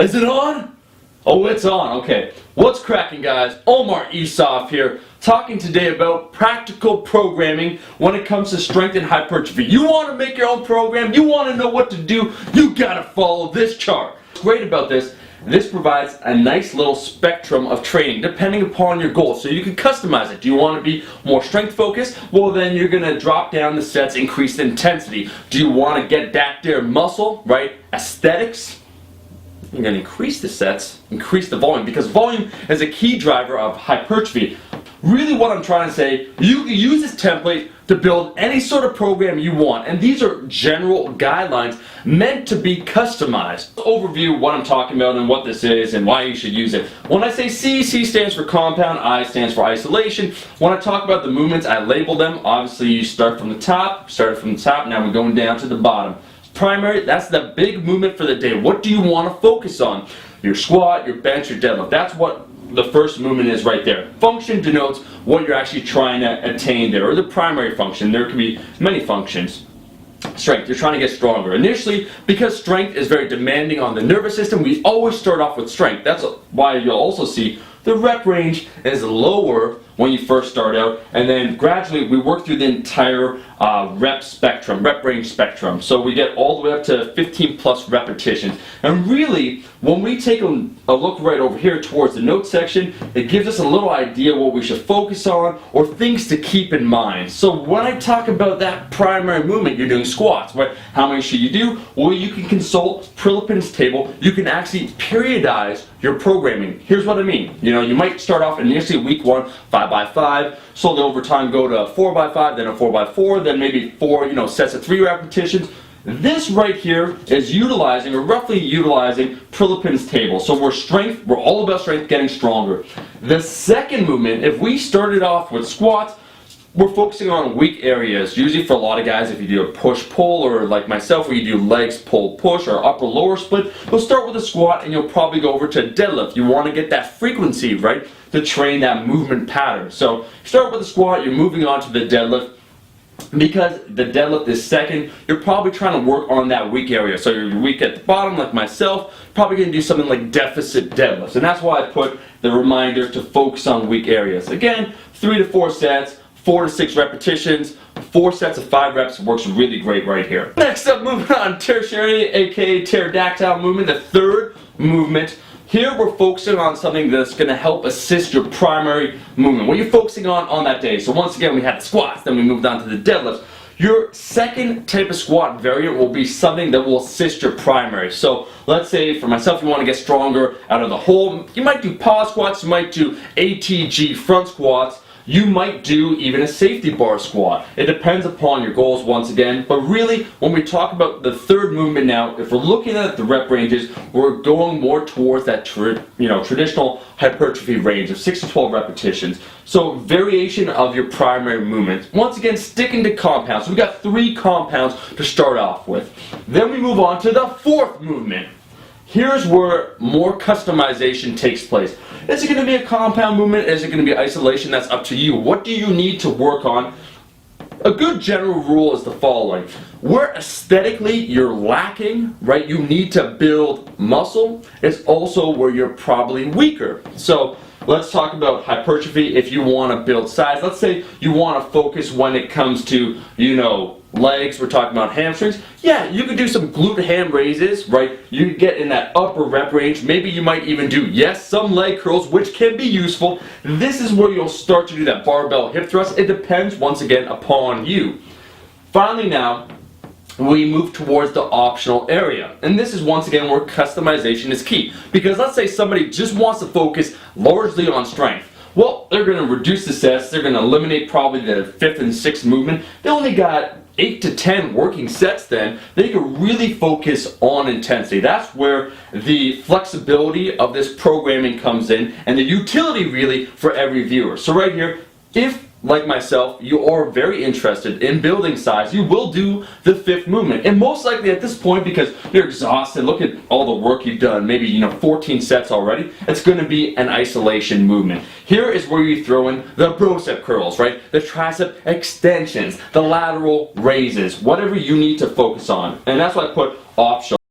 Is it on? Oh, it's on. Okay. What's cracking, guys? Omar Isaf here, talking today about practical programming when it comes to strength and hypertrophy. You want to make your own program? You want to know what to do? You gotta follow this chart. What's great about this provides a nice little spectrum of training depending upon your goals. So you can customize it. Do you want to be more strength focused? Well, then you're going to drop down the sets, increase the intensity. Do you want to get that there muscle, right? Aesthetics? You're going to increase the sets, increase the volume, because volume is a key driver of hypertrophy. Really what I'm trying to say, you can use this template to build any sort of program you want, and these are general guidelines meant to be customized. Overview what I'm talking about and what this is and why you should use it. When I say C stands for compound, I stands for isolation. When I talk about the movements, I label them. Obviously you start from the top, now we're going down to the bottom. Primary, that's the big movement for the day. What do you want to focus on? Your squat, your bench, your deadlift. That's what the first movement is right there. Function denotes what you're actually trying to attain there, or the primary function. There can be many functions. Strength, you're trying to get stronger. Initially, because strength is very demanding on the nervous system, we always start off with strength. That's why you'll also see the rep range is lower when you first start out, and then gradually we work through the entire rep range spectrum. So we get all the way up to 15 plus repetitions. And really, when we take a look right over here towards the notes section, it gives us a little idea what we should focus on or things to keep in mind. So when I talk about that primary movement, you're doing squats, right? How many should you do? Well, you can consult Prilipin's table. You can actually periodize your programming. Here's what I mean. You might start off initially week 1, 5x5, slowly over time go to 4x5, then a 4x4, then maybe 4 sets of 3 repetitions. This right here is utilizing, or roughly utilizing, Prilipin's table. So we're all about strength, getting stronger. The second movement, if we started off with squats, we're focusing on weak areas. Usually for a lot of guys, if you do a push-pull, or like myself where you do legs pull-push or upper-lower split, we'll start with a squat and you'll probably go over to deadlift. You want to get that frequency, right, to train that movement pattern. So start with a squat, you're moving on to the deadlift. Because the deadlift is second, you're probably trying to work on that weak area. So you're weak at the bottom, like myself, probably going to do something like deficit deadlifts. And that's why I put the reminder to focus on weak areas. Again, 3 to 4 sets, 4 to 6 repetitions, 4 sets of 5 reps works really great right here. Next up, moving on, tertiary, aka pterodactyl movement, the third movement. Here we're focusing on something that's going to help assist your primary movement. What you're focusing on that day. So once again, we had the squats, then we moved on to the deadlifts. Your second type of squat variant will be something that will assist your primary. So let's say for myself, you want to get stronger out of the hole. You might do pause squats, you might do ATG front squats. You might do even a safety bar squat. It depends upon your goals once again, but really when we talk about the third movement now, if we're looking at the rep ranges, we're going more towards that traditional hypertrophy range of 6 to 12 repetitions. So variation of your primary movement. Once again, sticking to compounds. So we got 3 compounds to start off with. Then we move on to the fourth movement. Here's where more customization takes place. Is it going to be a compound movement? Is it going to be isolation? That's up to you. What do you need to work on? A good general rule is the following. Where aesthetically you're lacking, right, you need to build muscle, is also where you're probably weaker. So let's talk about hypertrophy. If you want to build size, let's say you want to focus when it comes to, legs, we're talking about hamstrings. Yeah, you could do some glute ham raises, right? You get in that upper rep range. Maybe you might even do, some leg curls, which can be useful. This is where you'll start to do that barbell hip thrust. It depends, once again, upon you. Finally now, we move towards the optional area. And this is once again where customization is key. Because let's say somebody just wants to focus largely on strength. Well, they're going to reduce the sets. They're going to eliminate probably the 5th and 6th movement. They only got 8 to 10 working sets then. They can really focus on intensity. That's where the flexibility of this programming comes in and the utility really for every viewer. So right here, if like myself, you are very interested in building size, you will do the 5th movement. And most likely at this point, because you're exhausted, look at all the work you've done, maybe 14 sets already, it's going to be an isolation movement. Here is where you throw in the brocep curls, right? The tricep extensions, the lateral raises, whatever you need to focus on. And that's why I put optional.